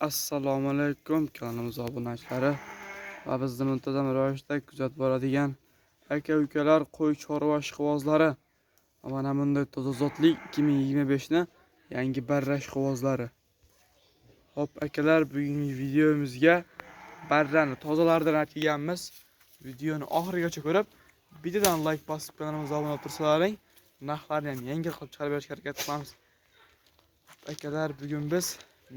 Assalomu alaykum kanalimiz obunachilari va bizni muntazam ravishda kuzatib boradigan aka-ukalar, qo'y chorva ishqibozlari. Mana bunday toza zotli 2025 ni yangi barrash quvozlari. Hop akalar, bugungi videomizga barrani tozalardan aytganmiz. Videoni oxirigacha ko'rib, bittadan like bosib kanalimizga obuna bo'lib tursalaring, narxlarni ham yangi qilib chiqarib berishga harakat qilamiz. Akalar, bugun biz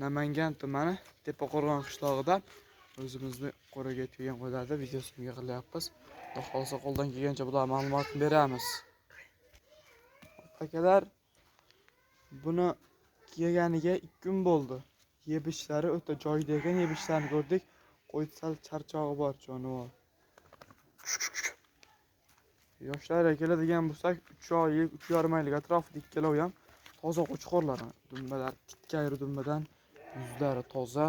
Namangan tumani Tepaqo'rg'on qishlog'idan o'zimizni qo'raga tugan qo'ylarda videosini qilyapmiz. Xudo xolsa qo'ldan kelgancha bular ma'lumotni beramiz. Akalar, buni yeganiga 2 kun bo'ldi. Yebishlari o'ta joyida ekan, yebishlarni ko'rdik. Qo'y sal charchog'i bor jonivor. Yoshlarga keladigan bo'lsak, 3 oylik, 3,5 oylik atrofida ikkalov ham toza qo'chqorlar. Dumbalar tikkayri dumbadan yuzlari toza.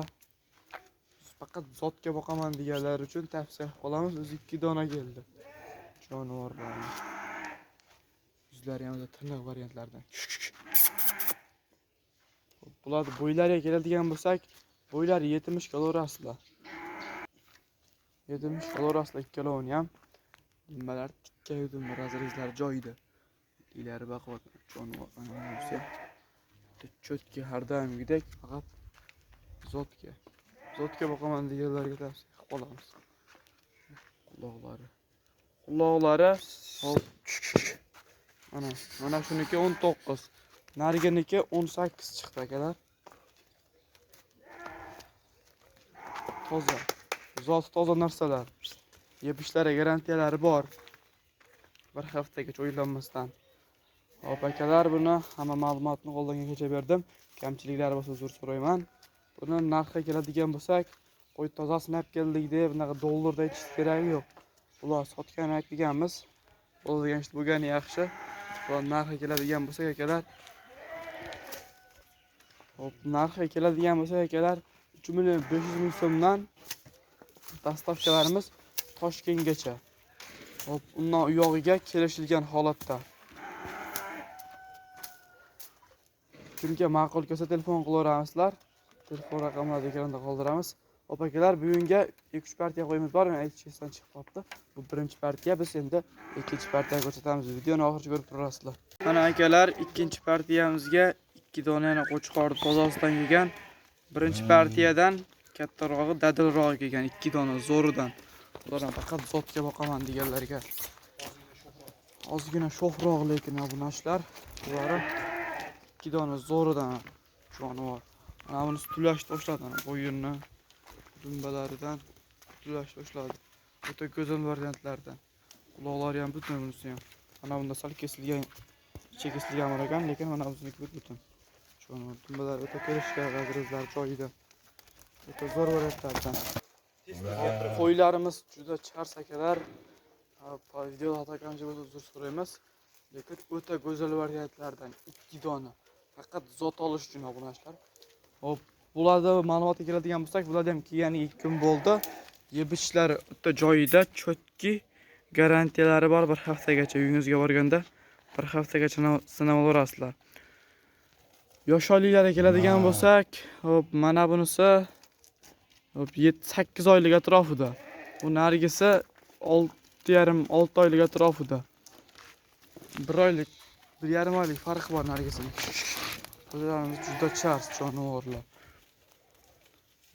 Faqat zotga boqaman deganlar uchun tavsiya qilamiz. O'zi 2 dona keldi. Jonivor bor. Yuzlari ham tirnoq variantlardan. Bular bo'ylariga keladigan bo'lsak, bo'ylari 70 kg asli. 70 kg asli ikkalovini ham. Dumbalar tikkayri dumba, razrezlari joyida. Ilari baquvvat jonivor. Cho'tki har doimgidek, faqat zotga boqaman deganlarga tavsiya qilamiz. Quloqlari hop. Mana shuniki 19, nariginiki 18 chiqdi akalar. Toza narsalar. Yebishlari garantiyalari bor. Bir haftagacha o'ylanmasdan. Hop akalar, buni hamma ma'lumotni qo'ldan kelgancha berdim. Kamchiliklari bo'lsa uzr so'rayman. Buni narxga keladigan bo'lsak, qo'y tozasini olib keldik deb bunaqa dollarda aytish keragi yo'q. Ular sotganini aytganmiz. Bo'lgan ish bo'lgani yaxshi. Bular narxga keladigan bo'lsak akalar, hop, narxga keladigan bo'lsak akalar, 3,500,000 so'mdan dastavkalarimiz Toshkentgacha. Hop, undan u yog'iga kelishilgan holatda. Kimga ma'qul kelsa telefon qilaveramizlar. Telefon raqamlarini ekranda qoldiramiz. Hop akalar, bugunga 2-3 partiya qo'yimiz bor. Men aytishdan chiqib qoldi. Bu birinchi partiya, biz endi ikkinchi partiyaga ko'rsatamiz. Videoni oxirigacha ko'rib turasizlar. Mana akalar, ikkinchi partiyamizga 2 dona yana qo'chqor tozasidan kelgan. Birinchi partiyadan kattarog'i, dadilrog'i kelgan 2 dona zo'ridan. Ulardan faqat zotga boqaman deganlarga. Ozgina sho'xroq lekin obunachlar. Ular 2 dona zo'ridan jonivor. Mana buni tulash boshladi, bo'yinni, dumbalaridan tulash boshladi. O'ta go'zal variantlardan. Quloqlari ham butun bunisi ham. Mana bunda sal kesilgan, ichi kesilgan bor ekan, lekin mana buniki butun. Jonivor dumbalari o'ta kelishgan, razrezlar joyida. O'ta zo'r variantlardan. Qo'ylarimiz juda chars akalar. Video atakancha bo'lsa uzr so'raymiz. Lekin o'ta go'zal variantlardan 2 dona. Faqat zot olish uchun obunachlar. Hop, bularda ma'lumotga keladigan bo'lsak, bularda ham kelganiga 2 kun bo'ldi. Yebishlari o'ta joyida, cho'tki garantiyalari bor. Bir haftagacha uyingizga borganda 1 haftagacha sinab olasizlar. Yosh oyliklarga keladigan bo'lsak, hop, mana bunisi hop 7-8 oylik atrofida. Bu narigisi 6,5-6 oylik atrofida. 1 oylik, 1,5 oylik farqi bor narigisida. Qo'ylarimiz juda chars jonivorlar.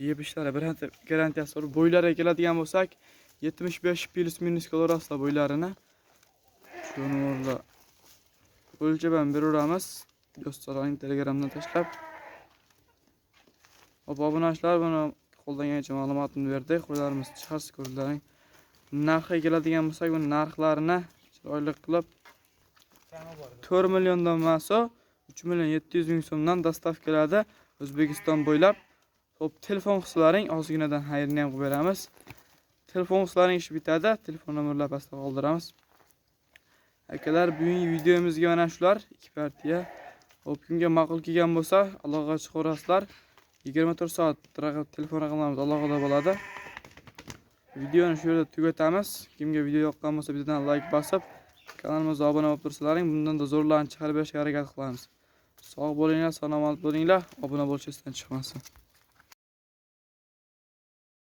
Yebishlari bir hafta garantiyasi bor. Bo'ylariga keladigan bo'lsak, 75 plus minus kg asla bo'ylarini jonivorlar. O'lchab ham beraveramiz. Do'stlarning Telegramdan tashlab. Obunachlar buni qo'ldan kelgancha ma'lumotni berdik. Qo'ylarimiz chars ko'rlaring. Narxga keladigan bo'lsak, bu narxlarini chiroyli qilib 4 milliondan maso 3,700,000 so'mdan dastavkalarda O'zbekiston bo'ylab. Hop, telefon qilsalaring ozginadan xayrni ham qilib beramiz. Telefon qilsalaring ish bitadi. Telefon nomerlarini pastda qoldiramiz. Akalar, bugungi videomizga mana shular 2 partiya. Hop, kimga ma'qul kelgan bo'lsa, aloqaga chiqarasizlar. 24 soat telefon raqamlarimiz aloqada bo'ladi. Videoni shu yerda tugatamiz. Kimga video yoqqan bo'lsa, bittadan like bosib, kanalimizga obuna bo'lib tursalaring, bundan da zo'rlarni chiqarib berishga harakat qilamiz. Sog' bo'linglar, salomat bo'linglar, obuna bo'lishingizdan chiqmasin.